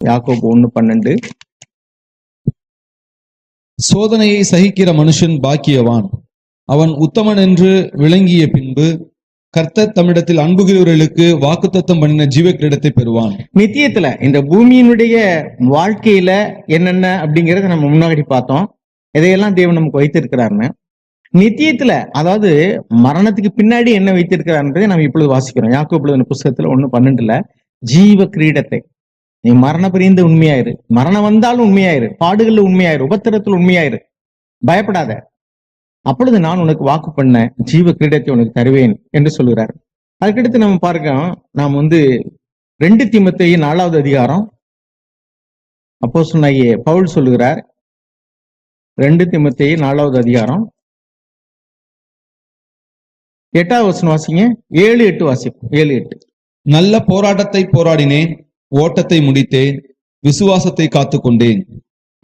யாக்கோபு 1:12. சோதனையை சகிக்கிற மனுஷன் பாக்கியவான், அவன் உத்தமன் என்று விளங்கிய பின்பு கர்த்தர் தம்மிடத்தில் அன்புகிறவர்களுக்கு வாக்குத்தத்தம் பண்ணின ஜீவ கிரீடத்தை பெறுவான். நித்தியத்துல இந்த பூமியினுடைய வாழ்க்கையில என்னென்ன அப்படிங்கறத நம்ம முன்னாடி பார்த்தோம். இதையெல்லாம் தேவன் நமக்கு வைத்திருக்கிறாருன்னு. நித்தியத்துல, அதாவது மரணத்துக்கு பின்னாடி என்ன வைத்திருக்கிறார்ன்றதை நம்ம இப்பொழுது வாசிக்கிறோம். யாக்கோபு புஸ்தகத்துல 1:12 ஜீவ கிரீடத்தை. நீ மரண பிரிந்து உண்மையாயிரு, மரணம் வந்தாலும் உண்மையாயிரு, பாடுகள்ல உண்மையாயிரு, உபத்திரத்துல உண்மையாயிரு, பயப்படாத, அப்பொழுது நான் உனக்கு வாக்கு பண்ண ஜீவ கிரீடத்தை உனக்கு தருவேன் என்று சொல்லுகிறார். அதுக்கடுத்து நம்ம பார்க்கிறோம், நாம் 2 தீமோத்தேயு 4வது அதிகாரம் அப்போஸ்தலனாகிய பவுல் சொல்லுகிறார். 2 தீமோத்தேயு 4வது அதிகாரம் 8வது வசனம் வாசிங்க. 7-8 வாசிப்போம். 7-8. நல்ல போராட்டத்தை போராடினேன், ஓட்டத்தை முடித்தேன், விசுவாசத்தை காத்துக்கொண்டேன்.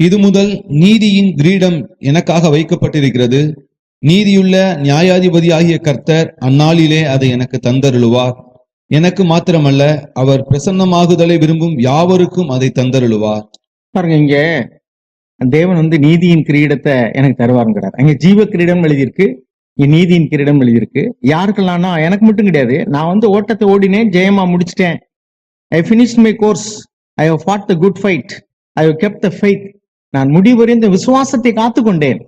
இது முதல் நீதியின் கிரீடம் எனக்காக வைக்கப்பட்டிருக்கிறது. நீதியுள்ள நியாயாதிபதியாகிய கர்த்தர் அந்நாளிலே அதை எனக்கு தந்தருளுவார். எனக்கு மாத்திரமல்ல, அவர் பிரசன்னமாகுதலை விரும்பும் யாவருக்கும் அதை தந்தருளுவார். பாருங்க, இங்க தேவன் நீதியின் கிரீடத்தை எனக்கு தருவாருங்கிறார். அங்க ஜீவ கிரீடம் எழுதியிருக்கு, நீதியின் கிரீடம் எழுதியிருக்கு. யாருக்கெல்லாம்னா எனக்கு மட்டும் கிடையாது. நான் ஓட்டத்தை ஓடினேன், ஜெயமா முடிச்சிட்டேன். I finished my course. I have fought the good fight. I have kept the faith. நான் முடிவரை இந்த விசுவாசத்தை காத்து கொண்டேன்.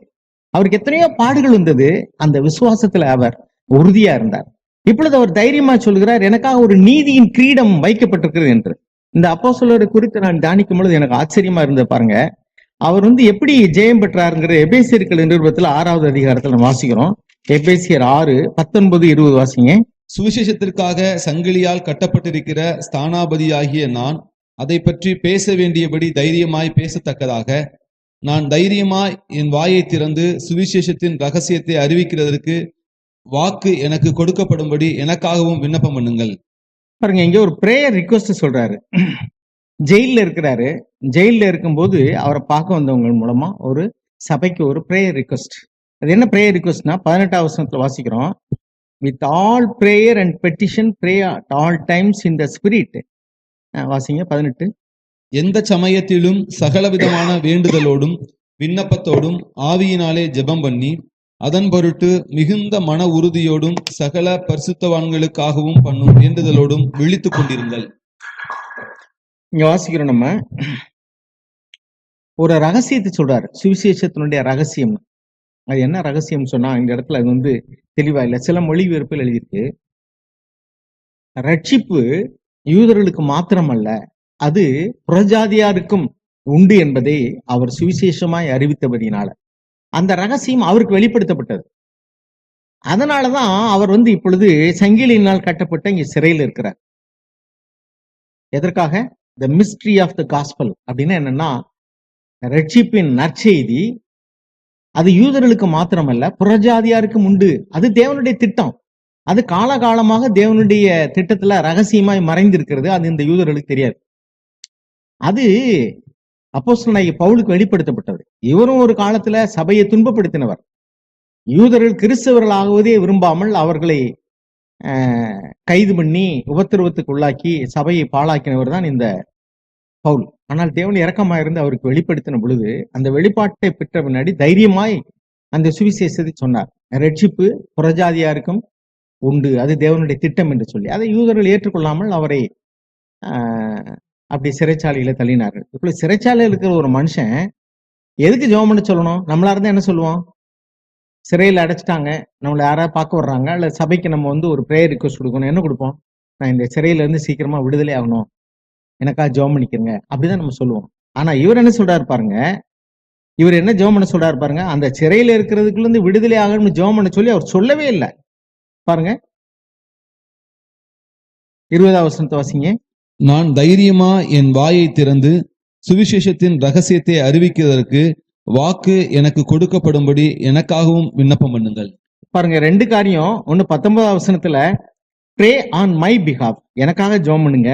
அவருக்கு எத்தனையோ பாடுகள் வந்தது, அந்த விசுவாசத்துல அவர் உறுதியா இருந்தார். இப்பொழுது அவர் தைரியமா சொல்கிறார், எனக்காக ஒரு நீதியின் கிரீடம் வைக்கப்பட்டிருக்கிறது என்று. இந்த அப்போஸ்தலரை குறித்து நான் தியானிக்கும் பொழுது எனக்கு ஆச்சரியமா இருந்த பாருங்க. அவர் எப்படி ஜெயம் பெற்றாருங்கிற எபேசியர்கள் நிருபத்துல 6வது அதிகாரத்துல நம்ம வாசிக்கிறோம். எபேசியர் 6:19-20 வாசிங்க. சுவிசேஷத்திற்காக சங்கிலியால் கட்டப்பட்டிருக்கிற ஸ்தானாபதியாகிய நான் அதை பற்றி பேச வேண்டியபடி தைரியமாய் பேசத்தக்கதாக நான் தைரியமாய் என் வாயை திறந்து சுவிசேஷத்தின் ரகசியத்தை அறிவிக்கிறதற்கு வாக்கு எனக்கு கொடுக்கப்படும்படி எனக்காகவும் விண்ணப்பம் பண்ணுங்கள். பாருங்க, இங்க ஒரு பிரேயர் ரிக்வெஸ்ட் சொல்றாரு. ஜெயில இருக்கிறாரு. ஜெயில இருக்கும்போது அவரை பார்க்க வந்தவங்க மூலமா ஒரு சபைக்கு ஒரு பிரேயர் ரிக்வெஸ்ட். அது என்ன பிரேயர் ரிக்வெஸ்ட்னா 18வது வசனத்துல வாசிக்கிறோம். With all prayer and petition pray at all times in the spirit. வாசிங்க 18. எந்த சமயத்திலும் சகலவிதமான வேண்டுதலோடும் விண்ணப்பத்தோடும் ஆவியினாலே ஜெபம் பண்ணி அதன் பொருட்டு மிகுந்த மன உறுதியோடும் சகல பரிசுத்தவான்களுக்காகவும் பண்ணும் வேண்டுதலோடும் விழித்துக் கொண்டிருங்கள். இங்க வாசிக்கிறோம், நம்ம ஒரு ரகசியத்தை சொல்றாரு, சுவிசேஷத்தினுடைய ரகசியம். அது என்ன ரகசியம் சொன்னா, இந்த இடத்துல அது தெளிவா இல்லை. சில மொழிபெயர்ப்பில் எழுதியிருக்கு, ரட்சிப்பு யூதர்களுக்கு மாத்திரமல்ல, அது புறஜாதியாருக்கும் உண்டு என்பதை அவர் சுவிசேஷமாய் அறிவித்தபடினால அந்த ரகசியம் அவருக்கு வெளிப்படுத்தப்பட்டது. அதனாலதான் அவர் இப்பொழுது சங்கிலியினால் கட்டப்பட்ட இங்க சிறையில் இருக்கிறார். எதற்காக? The mystery of the gospel அப்படின்னா என்னன்னா, ரட்சிப்பின் நற்செய்தி அது யூதர்களுக்கு மாத்திரமல்ல புறஜாதியாருக்கும் உண்டு. அது தேவனுடைய திட்டம். அது காலகாலமாக தேவனுடைய திட்டத்துல ரகசியமாய் மறைந்திருக்கிறது. அது இந்த யூதர்களுக்கு தெரியாது. அது அப்போஸ்தலனாகிய பவுலுக்கு வெளிப்படுத்தப்பட்டது. இவரும் ஒரு காலத்துல சபையை துன்பப்படுத்தினவர். யூதர்கள் கிறிஸ்தவர்களாகவதே விரும்பாமல் அவர்களை கைது பண்ணி உபத்திரவத்துக்கு உள்ளாக்கி சபையை பாழாக்கினவர் தான் இந்த பவுல். ஆனால் தேவன் இரக்கமாயிருந்து அவருக்கு வெளிப்படுத்தின பொழுது அந்த வெளிப்பாட்டை பெற்ற பின்னாடி தைரியமாய் அந்த சுவிசேஷத்தை சொன்னார். ரட்சிப்பு புறஜாதியாருக்கும் உண்டு, அது தேவனுடைய திட்டம் என்று சொல்லி அதை யூதர்கள் ஏற்றுக்கொள்ளாமல் அவரை அப்படி சிறைச்சாலையில தள்ளினார்கள். இப்படி சிறைச்சாலையில் இருக்கிற ஒரு மனுஷன் எதுக்கு ஜெபம் பண்ண சொல்லணும்? நம்மளா இருந்தா என்ன சொல்லுவோம்? சிறையில் அடைச்சிட்டாங்க, நம்மளை யாராவது பார்க்க வர்றாங்க, இல்ல சபைக்கு நம்ம ஒரு பிரேயர் ரிக்வெஸ்ட் கொடுக்கணும். என்ன கொடுப்போம்? நான் இந்த சிறையில இருந்து சீக்கிரமா விடுதலை ஆகணும், எனக்கா ஜெபம் பண்ணிக்கிறங்க, அப்படிதான் நம்ம சொல்லுவோம். ஆனா இவர் என்ன சொல்றாரு பாருங்க, இவர் என்ன ஜெபம் பண்ண சொல்றாரு பாருங்க. அந்த சிறையில இருக்கிறதுக்குள்ள இருந்து விடுதலை ஆகணும்னு ஜெபம் பண்ண சொல்லி அவர் சொல்லவே இல்லை. பாருங்க 20வது வசனத்தை வாசிங்க. நான் தைரியமா என் வாயை திறந்து சுவிசேஷத்தின் ரகசியத்தை அறிவிக்கிறதற்கு வாக்கு எனக்கு கொடுக்கப்படும்படி எனக்காகவும் விண்ணப்பம் பண்ணுங்கள். பாருங்க, 2 காரியம். ஒன்னு 19வது வசனத்துல pray on my behalf, எனக்காக ஜெபம் பண்ணுங்க.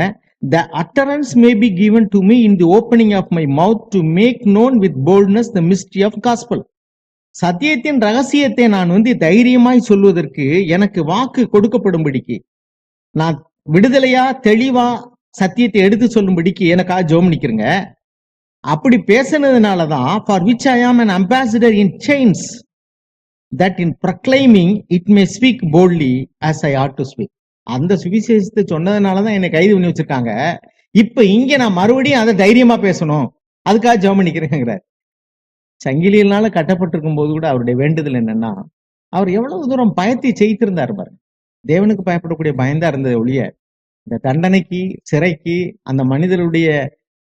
The utterance may be given to me in the opening of my mouth to make known with boldness the mystery of gospel. சத்தியத்தின் ரகசியத்தை நான் தைரியமாய் சொல்வதற்கு எனக்கு வாக்கு கொடுக்கப்படும்படிக்கு, நான் விடுதலையா தெளிவா சத்தியத்தை எடுத்து சொல்லும்படிக்கு எனக்காக ஜெபம் நிக்கிறங்க. அப்படி பேசினதுனாலதான் for which I am an ambassador in chains, that in proclaiming it may speak boldly as I ought to speak. அந்த சுவிசேஷத்தை சொன்னதுனாலதான் என்னை கைது பண்ணி வச்சிருக்காங்க. இப்ப இங்க நான் மறுபடியும் அதை தைரியமா பேசணும், அதுக்காக ஜெபம் பண்ணிக்கிறேங்கிறார். சங்கிலியினால கட்டப்பட்டிருக்கும் போது கூட அவருடைய வேண்டுதல் என்னன்னா, அவர் எவ்வளவு தூரம் பயத்தை ஜெயித்திருந்தார் பாருங்க. தேவனுக்கு பயப்படக்கூடிய பயந்தா இருந்தது ஒழிய இந்த தண்டனைக்கு, சிறைக்கு, அந்த மனிதருடைய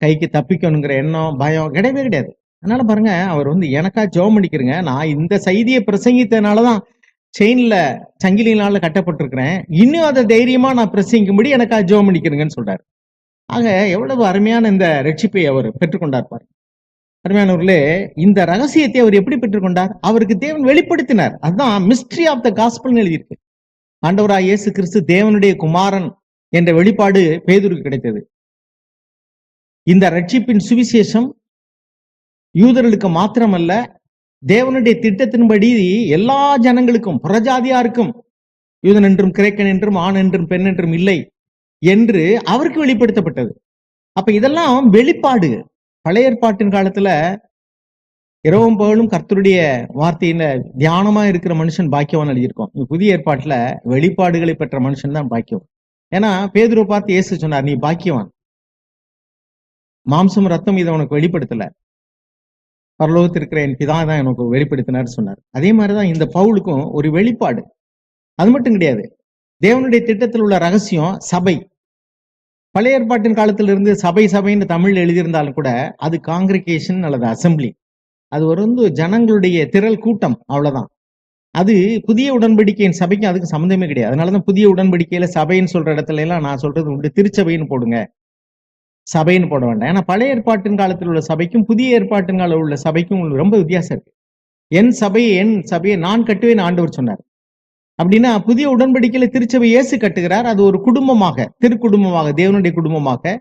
கைக்கு தப்பிக்கணுங்கிற எண்ணம், பயம் கிடையவே கிடையாது. அதனால பாருங்க, அவர் எனக்கா ஜெபம் பண்ணிக்கிறேங்க, நான் இந்த செய்தியை பிரசங்கித்ததுனாலதான் செயின்ல சங்கிலினால கட்டப்பட்டிருக்கிறேன், இன்னும் அதை தைரியமா நான் பிரசங்கிக்கும்படி எனக்கா ஜெபம் பண்ணிக்கிறேங்கன்னு சொல்றாரு. ஆக எவ்வளவு அருமையான இந்த ரட்சிப்பை அவர் பெற்றுக்கொண்டார் பாருங்க. அருமையானவர்களே, இந்த ரகசியத்தை அவர் எப்படி பெற்றுக்கொண்டார்? அவருக்கு தேவன் வெளிப்படுத்தினார். அதுதான் மிஸ்ட்ரி ஆஃப் த காஸ்பல்னு எழுதியிருக்கு. ஆண்டவராய் இயேசு கிறிஸ்து தேவனுடைய குமாரன் என்ற வெளிப்பாடு பேதுருக்கு கிடைத்தது. இந்த ரட்சிப்பின் சுவிசேஷம் யூதர்களுக்கு மாத்திரமல்ல, தேவனுடைய திட்டத்தின்படி எல்லா ஜனங்களுக்கும், புறஜாதியாருக்கும், யூதன் என்றும் கிரேக்கன் என்றும் ஆண் என்றும் பெண் என்றும் இல்லை என்று அவருக்கு வெளிப்படுத்தப்பட்டது. அப்ப இதெல்லாம் வெளிப்பாடு. பழைய ஏற்பாட்டின் காலத்துல இரவும் பகலும் கர்த்தருடைய வார்த்தையில தியானமா இருக்கிற மனுஷன் பாக்கியவான் எழுதியிருக்கோம். புதிய ஏற்பாட்டுல வெளிப்பாடுகளை பெற்ற மனுஷன் தான் பாக்கியம். ஏன்னா பேதுருவை பார்த்து இயேசு சொன்னார், நீ பாக்கியவான், மாம்சம் ரத்தம் இதை உனக்கு வெளிப்படுத்தல, பரலோகத்தில் இருக்கிற என் பிதா தான் எனக்கு வெளிப்படுத்தினார் சொன்னார். அதே மாதிரிதான் இந்த பவுலுக்கும் ஒரு வெளிப்பாடு. அது மட்டும் கிடையாது, தேவனுடைய திட்டத்தில் உள்ள ரகசியம் சபை. பழைய ஏற்பாட்டின் காலத்திலிருந்து சபை சபைன்னு தமிழ்ல எழுதியிருந்தாலும் கூட அது காங்கிரிகேஷன் அல்லது அசம்பிளி. அது ஒரு ஜனங்களுடைய திரள் கூட்டம், அவ்வளவுதான். அது புதிய உடன்படிக்கையின் சபைக்கும் அதுக்கு சம்மந்தமே கிடையாது. அதனாலதான் புதிய உடன்படிக்கையில சபைன்னு சொல்ற இடத்துல எல்லாம் நான் சொல்றது உண்டு, திருச்சபைன்னு போடுங்க, சபைன்னு போட வேண்டாம். ஏன்னா பழைய ஏற்பாட்டின் காலத்தில் உள்ள சபைக்கும் புதிய ஏற்பாட்டின் கால உள்ள சபைக்கும் ரொம்ப வித்தியாசம் இருக்கு. என் சபையை நான் கட்டுவேன் ஆண்டவர் சொன்னார். அப்படின்னா புதிய உடன்படிக்கையில திருச்சபை இயேசு கட்டுகிறார். அது ஒரு குடும்பமாக, திருக்குடும்பமாக, தேவனுடைய குடும்பமாக,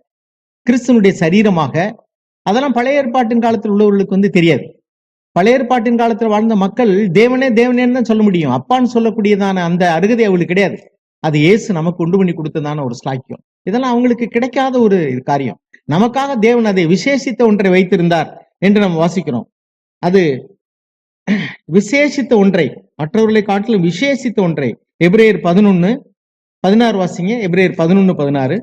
கிறிஸ்துவனுடைய சரீரமாக. அதெல்லாம் பழைய ஏற்பாட்டின் காலத்தில் உள்ளவர்களுக்கு தெரியாது. பழைய ஏற்பாட்டின் காலத்தில் வாழ்ந்த மக்கள் தேவனே தேவனேன்னு தான் சொல்ல முடியும். அப்பான்னு சொல்லக்கூடியதான அந்த அருகதை அவங்களுக்கு கிடையாது. அது இயேசு நமக்கு உண்டு பண்ணி கொடுத்ததான ஒரு ஸ்லாக்கியம். இதெல்லாம் அவங்களுக்கு கிடைக்காத ஒரு காரியம். நமக்காக தேவன் அதை விசேஷித்த ஒன்றை வைத்திருந்தார் என்று நம்ம வாசிக்கிறோம். அது விசேஷித்த ஒன்றை, மற்றவர்களை காட்டிலும் விசேஷித்த ஒன்றை. எபிரேயர் 11:16 வாசிங்க. எபிரேயர் 11:16.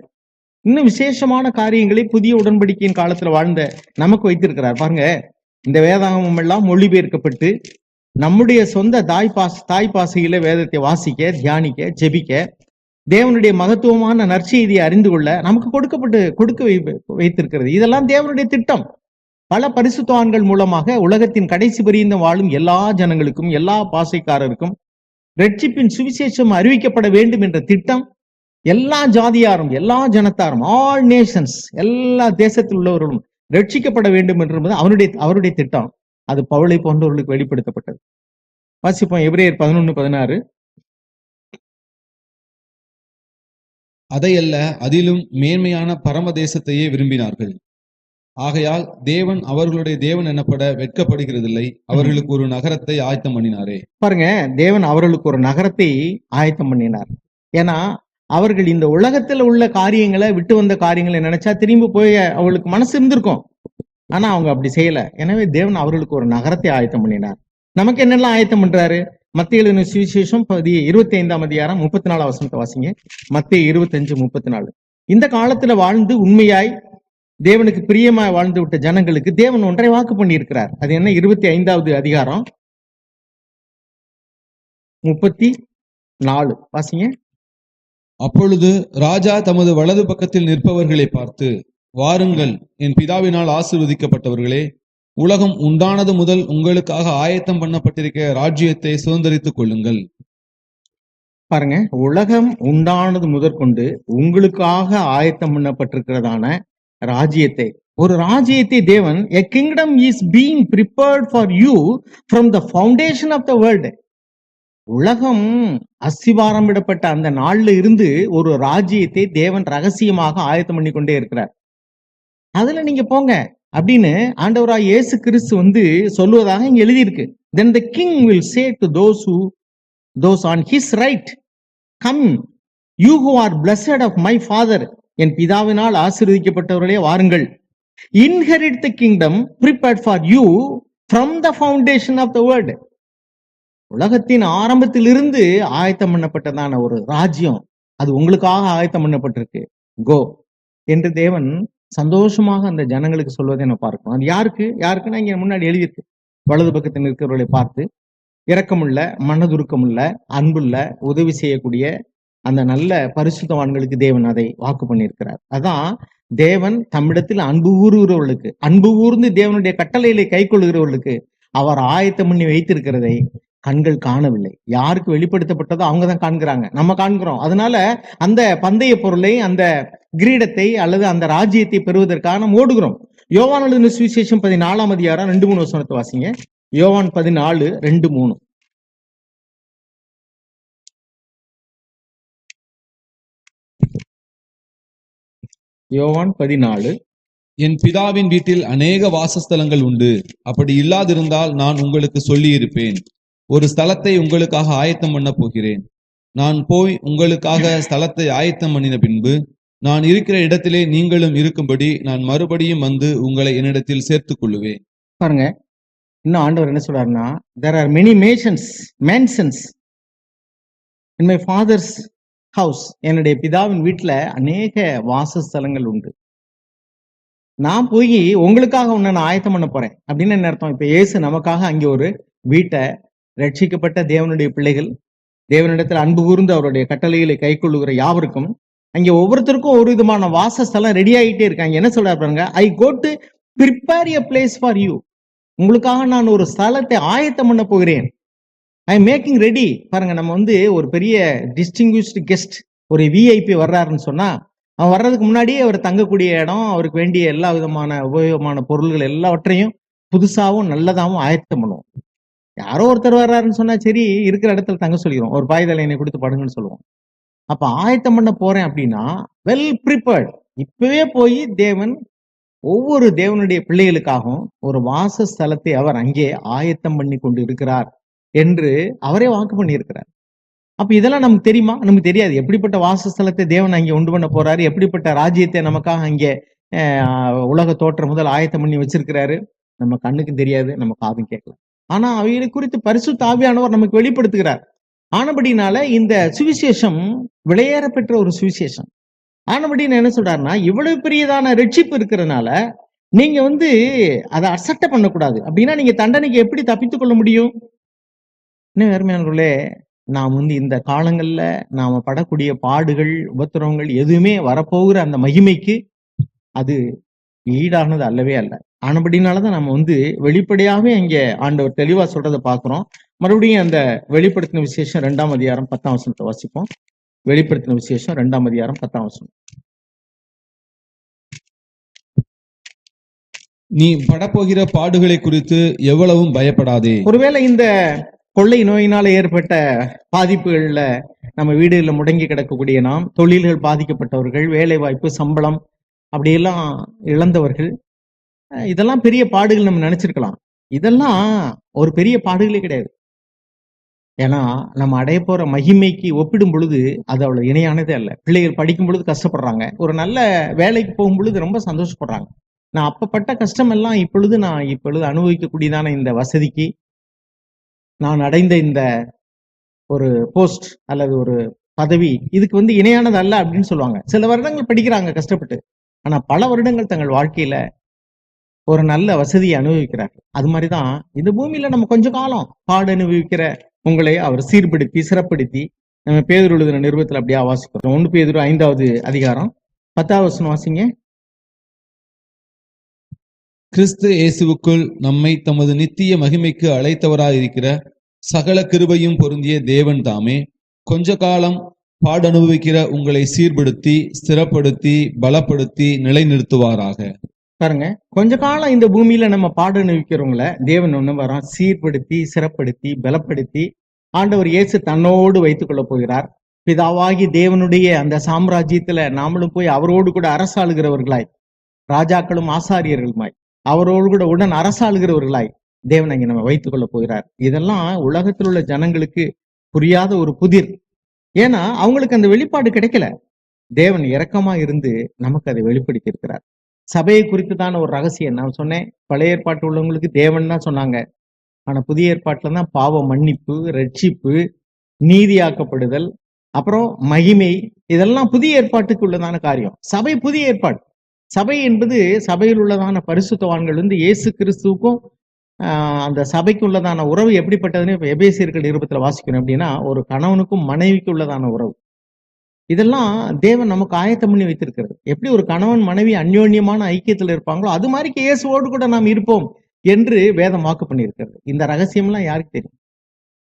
இன்னும் விசேஷமான காரியங்களை புதிய உடன்படிக்கையின் காலத்துல வாழ்ந்த நமக்கு வைத்திருக்கிறார் பாருங்க. இந்த வேதாகமம் எல்லாம் மொழிபெயர்க்கப்பட்டு நம்முடைய சொந்த தாய் பாசையில வேதத்தை வாசிக்க, தியானிக்க, ஜெபிக்க, தேவனுடைய மகத்துவமான நற்செய்தியை அறிந்து கொள்ள நமக்கு கொடுக்க வைத்திருக்கிறது. இதெல்லாம் தேவனுடைய திட்டம். பல பரிசுத்தவான்கள் மூலமாக உலகத்தின் கடைசி பரியந்தம் வாழும் எல்லா ஜனங்களுக்கும், எல்லா பாசைக்காரருக்கும் ரட்சிப்பின் சுவிசேஷம் அறிவிக்கப்பட வேண்டும் என்ற திட்டம் எல்லா ஜாதியாரும், எல்லா ஜனத்தாரும், ஆல் நேஷன்ஸ், எல்லா தேசத்தில் உள்ளவர்களும் ரட்சிக்கப்பட வேண்டும் என்பது அவருடைய திட்டம். அது பவுலை போன்றவர்களுக்கு வெளிப்படுத்தப்பட்டது. வாசிப்போம் எபிரேயர் 11:16. அதையல்ல, அதிலும் மேன்மையான பரமதேசத்தையே விரும்பினார்கள். ஆகையால் தேவன் அவர்களுடைய தேவன் எனப்பட வெட்கப்படுகிறதில்லை, அவர்களுக்கு ஒரு நகரத்தை ஆயத்தம் பண்ணினாரே. பாருங்க, தேவன் அவர்களுக்கு ஒரு நகரத்தை ஆயத்தம் பண்ணினார். ஏன்னா அவர்கள் இந்த உலகத்துல உள்ள காரியங்களை, விட்டு வந்த காரியங்களை நினைச்சா திரும்பி போய் அவங்களுக்கு மனசு இருந்திருக்கும். ஆனா அவங்க அப்படி செய்யல. எனவே தேவன் அவர்களுக்கு ஒரு நகரத்தை ஆயத்தம் பண்ணினார். நமக்கு என்னெல்லாம் ஆயத்தம் பண்றாரு? மத்திய எழுதின சுவிசேஷம் 25ஆம் அதிகாரம் 34 வசனத்தை வாசிங்க. மத்திய 25:34. இந்த காலத்துல வாழ்ந்து உண்மையாய் தேவனுக்கு பிரியமாய் வாழ்ந்து விட்ட ஜனங்களுக்கு தேவன் ஒன்றை வாக்கு பண்ணி இருக்கிறார். அது என்ன? 25வது அதிகாரம் 34 வாசிங்க. அப்பொழுது ராஜா தமது வலது பக்கத்தில் நிற்பவர்களை பார்த்து, வாருங்கள், என் பிதாவினால் ஆசீர்வதிக்கப்பட்டவர்களே, உலகம் உண்டானது முதல் உங்களுக்காக ஆயத்தம் பண்ணப்பட்டிருக்கிற ராஜ்யத்தை சுதந்தரித்துக் கொள்ளுங்கள். பாருங்க, உலகம் உண்டானது முதற்கொண்டு உங்களுக்காக ஆயத்தம் பண்ணப்பட்டிருக்கிறதான ராஜ்யத்தை, ஒரு ராஜ்யத்தை தேவன், a kingdom is being prepared for you from the foundation of the world. உலகம் அஸ்திவாரம் விடப்பட்ட அந்த நாள்ல இருந்து ஒரு ராஜ்யத்தை தேவன் ரகசியமாக ஆயத்தம் பண்ணி கொண்டே இருக்கிறார். அதுல நீங்க போங்க அப்படின்னு ஆண்டவராய் இயேசு கிறிஸ்து சொல்லுவதாக இங்க எழுதியிருக்கு. Then the king will say to those on his right, come, you who are blessed of my father, என் பிதாவினால் ஆசீர்வதிக்கப்பட்டவர்களே வாருங்கள். Inherit the kingdom prepared for you from the foundation of the world. உலகத்தின் ஆரம்பத்திலிருந்து ஆயத்தம் பண்ணப்பட்டதான ஒரு ராஜ்யம், அது உங்களுக்காக ஆயத்தம் பண்ணப்பட்டிருக்கு. கோ என்று தேவன் சந்தோஷமாக அந்த ஜனங்களுக்கு சொல்வதை நான் பார்க்கிறோம். அது யாருக்குன்னா இங்க முன்னாடி எழுதியிருக்கு. வலது பக்கத்தில் இருக்கிறவர்களை பார்த்து இரக்கமுள்ள, மனதுருக்கமுள்ள, அன்புள்ள, உதவி செய்யக்கூடிய அந்த நல்ல பரிசுத்தவான்களுக்கு தேவன் அதை வாக்கு பண்ணியிருக்கிறார். அதான் தேவன் தம்மிடத்தில் அன்பு கூறுகிறவர்களுக்கு, அன்பு கூர்ந்து தேவனுடைய கட்டளைகளை கை கொள்ளுகிறவர்களுக்கு அவர் ஆயத்தம் பண்ணி வைத்திருக்கிறதை கண்கள் காணவில்லை. யாருக்கு வெளிப்படுத்தப்பட்டதோ அவங்க தான் காண்கிறாங்க, நம்ம காண்கிறோம். அதனால அந்த பந்தய பொருளை, அந்த கிரீடத்தை அல்லது அந்த ராஜ்யத்தை பெறுவதற்காக நம்ம ஓடுகிறோம். யோவான் எழுதின சுவிசேஷம் 14ஆம் அதிகாரம் 2-3 வசனத்தை வாசிங்க. யோவான் 14:2-3. யோவான் 14. என் பிதாவின் வீட்டில் அநேக வாசஸ்தலங்கள் உண்டு. அப்படி இல்லாதிருந்தால் நான் உங்களுக்கு சொல்லியிருப்பேன். ஒரு ஸ்தலத்தை உங்களுக்காக ஆயத்தம் பண்ண போகிறேன். நான் போய் உங்களுக்காக ஸ்தலத்தை ஆயத்தம் பண்ணின பின்பு நான் இருக்கிற இடத்திலே நீங்களும் இருக்கும்படி நான் மறுபடியும் வந்து உங்களை என்னிடத்தில் சேர்த்துக் கொள்ளுவேன். பாருங்க, இன்னும் ஆண்டவர் என்ன சொல்றாருன்னா, there are many mansions in my father's house. என்னுடைய பிதாவின் வீட்டுல அநேக வாசஸ்தலங்கள் உண்டு. நான் போய் உங்களுக்காக ஒண்ணு நான் ஆயத்தம் பண்ண போறேன் அப்படின்னு என்ன அர்த்தம்? இப்ப இயேசு நமக்காக அங்கே ஒரு வீட்டை, ரட்சிக்கப்பட்ட தேவனுடைய பிள்ளைகள், தேவனிடத்தில் அன்பு கூர்ந்து அவருடைய கட்டளைகளை கை கொள்ளுகிற யாவருக்கும் அங்கே ஒவ்வொருத்தருக்கும் ஒரு விதமான வாசஸ்தலம் ரெடி ஆகிட்டே இருக்காங்க. என்ன சொல்றாரு பாருங்க, I go to prepare a place for you. உங்களுக்காக நான் ஒரு ஸ்தலத்தை ஆயத்தம் பண்ண போகிறேன். I am making ready. பாருங்க, நம்ம ஒரு பெரிய டிஸ்டிங்விஷ்டு கெஸ்ட், ஒரு விஐபி வர்றாருன்னு சொன்னா, அவன் வர்றதுக்கு முன்னாடியே அவர் தங்கக்கூடிய இடம், அவருக்கு வேண்டிய எல்லா விதமான உபயோகமான பொருள்கள் எல்லாவற்றையும் புதுசாவும் நல்லதாவும் ஆயத்தம் பண்ணுவோம். யாரோ ஒருத்தர் வர்றாருன்னு சொன்னா சரி, இருக்கிற இடத்துல தங்க சொல்லிடுவோம், ஒரு பாய்தலைனை கொடுத்து படுங்கன்னு சொல்லுவோம். அப்ப ஆயத்தம் பண்ண போறேன் அப்படின்னா வெல் ப்ரிப்பேர்ட். இப்பவே போய் தேவன் ஒவ்வொரு தேவனுடைய பிள்ளைகளுக்காகவும் ஒரு வாசஸ்தலத்தை அவர் அங்கே ஆயத்தம் பண்ணி கொண்டு இருக்கிறார் என்று அவரே வாக்கு பண்ணி இருக்கிறார். அப்ப இதெல்லாம் நமக்கு தெரியுமா? நமக்கு தெரியாது. எப்படிப்பட்ட வாசஸ்தலத்தை தேவன் அங்கே உண்டு பண்ண போறாரு, எப்படிப்பட்ட ராஜ்யத்தை நமக்காக அங்கே உலக தோற்றம் முதல் ஆயத்தம் பண்ணி வச்சிருக்கிறாரு, நம்ம கண்ணுக்கு தெரியாது, நம்ம காதும் கேட்கலாம். ஆனா அவைகளை குறித்து பரிசுத்த ஆவியானவர் நமக்கு வெளிப்படுத்துகிறார். ஆனபடினால இந்த சுவிசேஷம் விலையேற பெற்ற ஒரு சுவிசேஷம். ஆனபடின்னு என்ன சொல்றாருன்னா, இவ்வளவு பெரியதான ரட்சிப்பு இருக்கிறதுனால நீங்க அதை அசட்டை பண்ணக்கூடாது. அப்படின்னா நீங்க தண்டனைக்கு எப்படி தப்பித்துக் கொள்ள முடியும்? இன்னும் அருமையானவர்களே, நாம் இந்த காலங்கள்ல நாம படக்கூடிய பாடுகள், உபத்திரவங்கள் எதுவுமே வரப்போகிற அந்த மகிமைக்கு அது ஈடானது அல்லவே அல்ல. ஆனபடினாலதான் நம்ம வெளிப்படையாவே இங்க ஆண்டவர் தெளிவா சொல்றதை பார்க்கிறோம். மறுபடியும் அந்த வெளிப்படுத்தின விசேஷம் 2ஆம் அதிகாரம் 10ஆம் வசனத்தை வாசிப்போம். வெளிப்படுத்தின விசேஷம் 2ஆம் அதிகாரம் 10ஆம் வசனம். நீ படப்போகிற பாடுகளை குறித்து எவ்வளவும் பயப்படாதே. ஒருவேளை இந்த கொள்ளை நோயினால ஏற்பட்ட பாதிப்புகள்ல நம்ம வீடுகளில் முடங்கி கிடக்கக்கூடிய நாம், தொழில்கள் பாதிக்கப்பட்டவர்கள், வேலை வாய்ப்பு, சம்பளம் அப்படியெல்லாம் இழந்தவர்கள், இதெல்லாம் பெரிய பாடுகள் நம்ம நினைச்சிருக்கலாம். இதெல்லாம் ஒரு பெரிய பாடுகளே கிடையாது. ஏன்னா நம்ம அடைய போற மகிமைக்கு ஒப்பிடும் பொழுது அது அவ்வளவு இணையானதே அல்ல. பிள்ளைகள் படிக்கும் பொழுது கஷ்டப்படுறாங்க, ஒரு நல்ல வேலைக்கு போகும் பொழுது ரொம்ப சந்தோஷப்படுறாங்க. நான் அப்பப்பட்ட கஷ்டம் எல்லாம் இப்பொழுது அனுபவிக்கக்கூடியதான இந்த வசதிக்கு, நான் அடைந்த இந்த ஒரு போஸ்ட் அல்லது ஒரு பதவி, இதுக்கு இணையானது அல்ல அப்படின்னு சொல்லுவாங்க. சில வருடங்கள் படிக்கிறாங்க கஷ்டப்பட்டு, ஆனா பல வருடங்கள் தங்கள் வாழ்க்கையில ஒரு நல்ல வசதியை அனுபவிக்கிறார்கள். அது மாதிரிதான் இந்த பூமியில நம்ம கொஞ்ச காலம் பாடு அனுபவிக்கிற உங்களை அவர் சீர்படுத்தி சிறப்படுத்தி, நம்ம பேதுரு எழுதின நிருபத்தில் அப்படியே வாசிக்கிறோம். 1 பேதுரு 5ஆவது அதிகாரம் 10ஆவது வசனம் வாசிங்க. கிறிஸ்து இயேசுவுக்குள் நம்மை தமது நித்திய மகிமைக்கு அழைத்தவராயிருக்கிற சகல கிருபையும் பொருந்திய தேவன் தாமே கொஞ்ச காலம் பாடனுபவிக்கிற உங்களை சீர்படுத்தி ஸ்திரப்படுத்தி பலப்படுத்தி நிலைநிறுத்துவாராக. பாருங்க, கொஞ்ச காலம் இந்த பூமியில நம்ம பாடு அனுபவிக்கிறவங்கள தேவன் வரான் சீர்படுத்தி சிறப்படுத்தி பலப்படுத்தி ஆண்டவர் இயேசு தன்னோடு வைத்துக் கொள்ள போகிறார். பிதாவாகி தேவனுடைய அந்த சாம்ராஜ்யத்துல நாமளும் போய் அவரோடு கூட அரசாளுகிறவர்களாய், ராஜாக்களும் ஆசாரியர்களுமாய் அவரோடு கூட உடன் அரசாளுகிறவர்களாய் தேவன் அங்கே நம்ம வைத்துக் கொள்ள போகிறார். இதெல்லாம் உலகத்தில் உள்ள ஜனங்களுக்கு புரியாத ஒரு புதிர். ஏன்னா அவங்களுக்கு அந்த வெளிப்பாடு கிடைக்கல. தேவன் இரக்கமா இருந்து நமக்கு அதை வெளிப்படுத்தி இருக்கிறார். சபையை குறித்து தான் ஒரு ரகசியம் நான் சொன்னேன். பழைய ஏற்பாட்டு உள்ளவங்களுக்கு தேவன் தான் சொன்னாங்க. ஆனா புதிய ஏற்பாட்டுல தான் பாவ மன்னிப்பு, ரட்சிப்பு, நீதியாக்கப்படுதல், அப்புறம் மகிமை, இதெல்லாம் புதிய ஏற்பாட்டுக்கு உள்ளதான காரியம். சபை புதிய ஏற்பாடு. சபை என்பது சபையில் உள்ளதான பரிசுத்தவான்கள் இயேசு கிறிஸ்துவுக்கும் அந்த சபைக்கு உள்ளதான உறவு எப்படிப்பட்டதுன்னு இப்ப எபேசியர்கள் 20 வாசிக்கணும். அப்படின்னா ஒரு கணவனுக்கும் மனைவிக்கு உள்ளதான உறவு. இதெல்லாம் தேவன் நமக்கு ஆயத்தம் பண்ணி வைத்திருக்கிறது. எப்படி ஒரு கணவன் மனைவி அந்யோன்யமான ஐக்கியத்தில் இருப்பாங்களோ அது மாதிரி இயேசுவோடு கூட நாம் இருப்போம் என்று வேதம் வாக்கு பண்ணியிருக்கிறது. இந்த ரகசியம்லாம் யாருக்கு தெரியும்?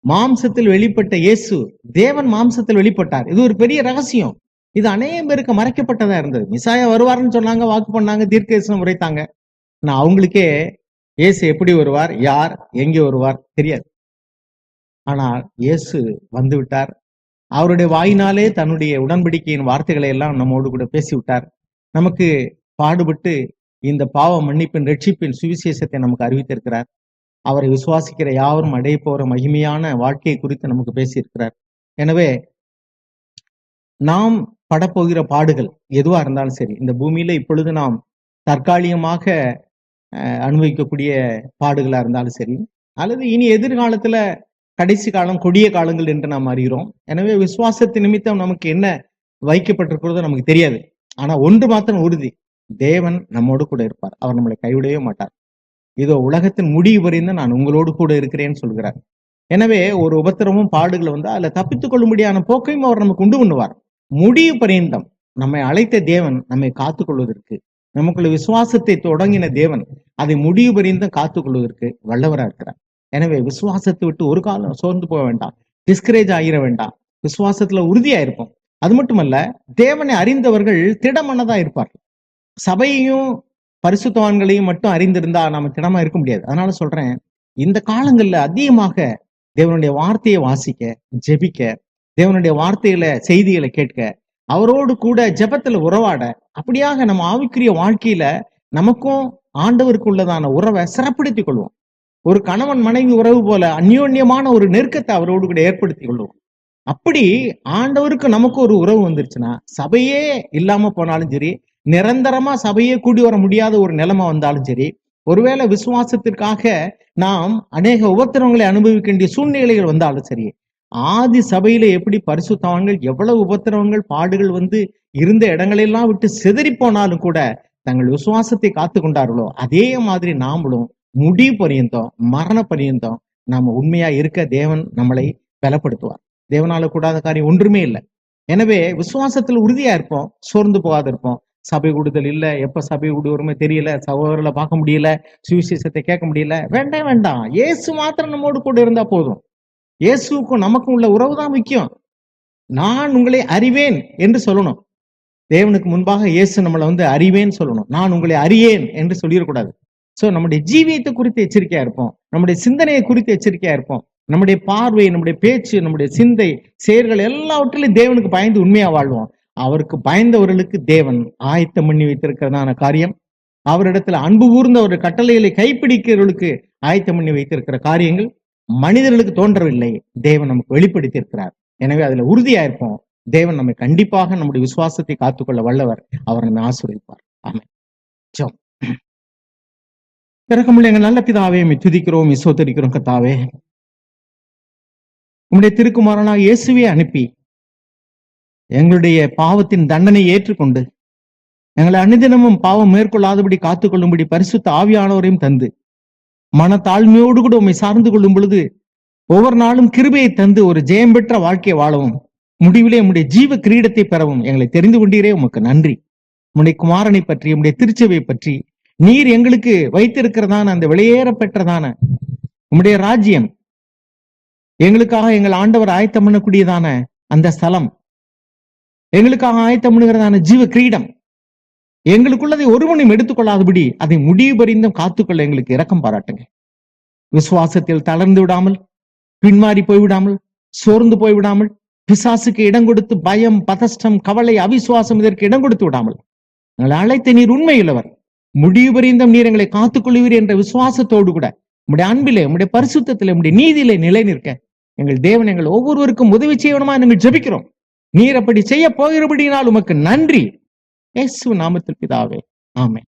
மாம்சத்தில் வெளிப்பட்ட இயேசு, தேவன் மாம்சத்தில் வெளிப்பட்டார். இது ஒரு பெரிய ரகசியம். இது அநேக பேருக்கு மறைக்கப்பட்டதா இருந்தது. மிசாயா வருவார்னு சொன்னாங்க, வாக்கு பண்ணாங்க, தீர்க்கதரிசனம் உரைத்தாங்க. நான் அவங்களுக்கே இயேசு எப்படி வருவார், யார், எங்கே வருவார் தெரியாது. ஆனால் இயேசு வந்து விட்டார். அவருடைய வாயினாலே தன்னுடைய உடன்படிக்கையின் வார்த்தைகளை எல்லாம் நம்மோடு கூட பேசிவிட்டார். நமக்கு பாடுபட்டு இந்த பாவ மன்னிப்பின் ரட்சிப்பின் சுவிசேஷத்தை நமக்கு அறிவித்திருக்கிறார். அவரை விசுவாசிக்கிற யாவரும் அடைய போற மகிமையான வாழ்க்கையை குறித்து நமக்கு பேசியிருக்கிறார். எனவே நாம் படப்போகிற பாடுகள் எதுவா இருந்தாலும் சரி, இந்த பூமியில இப்பொழுது நாம் தற்காலிகமாக அனுபவிக்கக்கூடிய பாடுகளா இருந்தாலும் சரி, அல்லது இனி எதிர்காலத்துல கடைசி காலம், கொடிய காலங்கள் என்று நாம் அறிகிறோம். எனவே விசுவாசத்தின் நிமித்தம் நமக்கு என்ன வைக்கப்பட்டிருக்கிறதோ நமக்கு தெரியாது. ஆனா ஒன்று மாத்திரம் உறுதி, தேவன் நம்மோடு கூட இருப்பார். அவர் நம்மளை கைவிடவே மாட்டார். இதோ உலகத்தின் முடிவு வரைந்து நான் உங்களோடு கூட இருக்கிறேன்னு சொல்கிறார். எனவே ஒரு உபத்திரமும் பாடுகள் வந்தா அதுல தப்பித்துக் கொள்ளும்படியான போக்கையும் அவர் நமக்கு உண்டு பண்ணுவார். முடிவு பரியந்தம் நம்மை அழைத்த தேவன் நம்மை காத்துக் கொள்வதற்கு, நமக்குள்ள விசுவாசத்தை தொடங்கின தேவன் அதை முடிவு பரியந்தம் காத்துக் கொள்வதற்கு வல்லவரா இருக்கிறார். எனவே விசுவாசத்தை விட்டு ஒரு காலம் சோர்ந்து போக வேண்டாம், டிஸ்கரேஜ் ஆகிட வேண்டாம். விசுவாசத்துல உறுதியா இருப்போம். அது மட்டுமல்ல, தேவனை அறிந்தவர்கள் திடமனதா இருப்பார்கள். சபையையும் பரிசுத்தவான்களையும் மட்டும் அறிந்திருந்தா நாம திடமா இருக்க முடியாது. அதனால சொல்றேன், இந்த காலங்கள்ல அதிகமாக தேவனுடைய வார்த்தையை வாசிக்க, ஜெபிக்க, தேவனுடைய வார்த்தையில செய்திகளை கேட்க, அவரோடு கூட ஜெபத்துல உறவாட, அப்படியாக நம்ம ஆவிக்குரிய வாழ்க்கையில நமக்கும் ஆண்டவருக்கு உள்ளதான உறவை சிறப்படுத்திக் கொள்வோம். ஒரு கணவன் மனைவி உறவு போல அந்யோன்யமான ஒரு நெருக்கத்தை அவரோடு கூட ஏற்படுத்திக் கொள்வோம். அப்படி ஆண்டவருக்கு நமக்கு ஒரு உறவு வந்துருச்சுன்னா, சபையே இல்லாம போனாலும் சரி, நிரந்தரமா சபையே கூடி வர முடியாத ஒரு நிலைமை வந்தாலும் சரி, ஒருவேளை விசுவாசத்திற்காக நாம் அநேக உபத்திரவங்களை அனுபவிக்க வேண்டிய சூழ்நிலைகள் வந்தாலும் சரி, ஆதி சபையில எப்படி பரிசுத்தவான்கள் எவ்வளவு உபத்திரவங்கள் பாடுகள் வந்து இருந்த இடங்களெல்லாம் விட்டு சிதறி போனாலும் கூட தங்கள் விசுவாசத்தை காத்து கொண்டார்களோ, அதே மாதிரி நாமளும் முடிவு பரியந்தம், மரண பரியந்தம் நாம உண்மையா இருக்க தேவன் நம்மளை பலப்படுத்துவார். தேவனால கூடாத காரியம் ஒன்றுமே இல்லை. எனவே விசுவாசத்துல உறுதியா இருப்போம், சோர்ந்து போகாத இருப்போம். சபை கூடுதல் இல்ல, எப்ப சபை கூடுவருமே தெரியல, சகோதரர்களை பார்க்க முடியல, சுவிசேஷத்தை கேட்க முடியல, வேண்டாம் வேண்டாம். இயேசு மாத்திரம் நம்மோடு கூட இருந்தா போதும். இயேசுக்கும் நமக்கும் உள்ள உறவு தான் முக்கியம். நான் உங்களை அறிவேன் என்று சொல்லணும். தேவனுக்கு முன்பாக இயேசு நம்மளை அறிவேன்னு சொல்லணும். நான் உங்களை அறியேன் என்று சொல்லிடக்கூடாது. சோ நம்முடைய ஜீவியத்தை குறித்து எச்சரிக்கையா இருப்போம், நம்முடைய சிந்தனையை குறித்து எச்சரிக்கையா இருப்போம். நம்முடைய பார்வை, நம்முடைய பேச்சு, நம்முடைய சிந்தை, செயல்கள் எல்லாவற்றிலும் தேவனுக்கு பயந்து உண்மையா வாழ்வோம். அவருக்கு பயந்தவர்களுக்கு தேவன் ஆயத்தம் பண்ணி வைத்திருக்கிறதான காரியம், அவரிடத்துல அன்பு கூர்ந்த ஒரு கட்டளைகளை கைப்பிடிக்கிறவர்களுக்கு ஆயத்தம் பண்ணி வைத்திருக்கிற காரியங்கள் மனிதர்களுக்கு தோன்றவில்லை, தேவன் நமக்கு வெளிப்படுத்தி இருக்கிறார். எனவே அதுல உறுதியா இருப்போம். தேவன் நம்மை கண்டிப்பாக நம்முடைய விசுவாசத்தை காத்துக்கொள்ள வல்லவர். அவர் நம்மை ஆசீர்வதிப்பார். ஆமென். ஜெபம். பிறகுமுள்ள எங்கள் நல்ல பிதாவே, துதிக்கிறோம், ஸ்தோத்திரிக்கிறோம். கர்த்தாவே, உம்முடைய திருக்குமாரனாக இயேசுவை அனுப்பி எங்களுடைய பாவத்தின் தண்டனை ஏற்றுக்கொண்டு எங்களை அனுதினமும் பாவம் மேற்கொள்ளாதபடி காத்துக்கொள்ளும்படி பரிசுத்த ஆவியானவரையும் தந்து மனத்தாழ்மையோடு கூட உம்மை சார்ந்து கொள்ளும் பொழுது ஒவ்வொரு நாளும் கிருபையை தந்து ஒரு ஜெயம் பெற்ற வாழ்க்கையை வாழவும், முடிவிலே உம்முடைய ஜீவ கிரீடத்தை பெறவும் எங்களை தெரிந்து கொண்டீரே, உமக்கு நன்றி. உம்முடைய குமாரனை பற்றி, உம்முடைய திருச்சபையை பற்றி, நீர் எங்களுக்கு வைத்திருக்கிறதான அந்த வெளியேற பெற்றதான உம்முடைய ராஜ்யம், எங்களுக்காக எங்கள் ஆண்டவர் ஆயத்தம் பண்ணக்கூடியதான அந்த ஸ்தலம், எங்களுக்காக ஆயத்தம் பண்ணுகிறதான ஜீவ கிரீடம், எங்களுக்குள்ளதை ஒருவனும் எடுத்துக்கொள்ளாதபடி அதை முடிவு பரிந்தும் காத்துக்கொள்ள எங்களுக்கு இரக்கம் பாராட்டுங்க. விசுவாசத்தில் தளர்ந்து விடாமல், பின்மாறி போய்விடாமல், சோர்ந்து போய்விடாமல், பிசாசுக்கு இடம் கொடுத்து பயம், பதஷ்டம், கவலை, அவிசுவாசம் இதற்கு இடம் கொடுத்து விடாமல், எங்களை அழைத்த நீர் உண்மையுள்ளவர், முடிவு பரிந்தும் நீர் எங்களை காத்துக்கொள்வீர் என்ற விசுவாசத்தோடு கூட உம்முடைய அன்பிலே, உம்முடைய பரிசுத்தத்திலே, உம்முடைய நீதியிலே நிலை நிற்க எங்கள் தேவன் எங்கள் ஒவ்வொருவருக்கும் உதவி செய்யணுமா நாங்கள் ஜெபிக்கிறோம். நீர் அப்படி செய்ய போகிறபடினால் உமக்கு நன்றி. இயேசு நாமத்தில் பிதாவே, ஆமென்.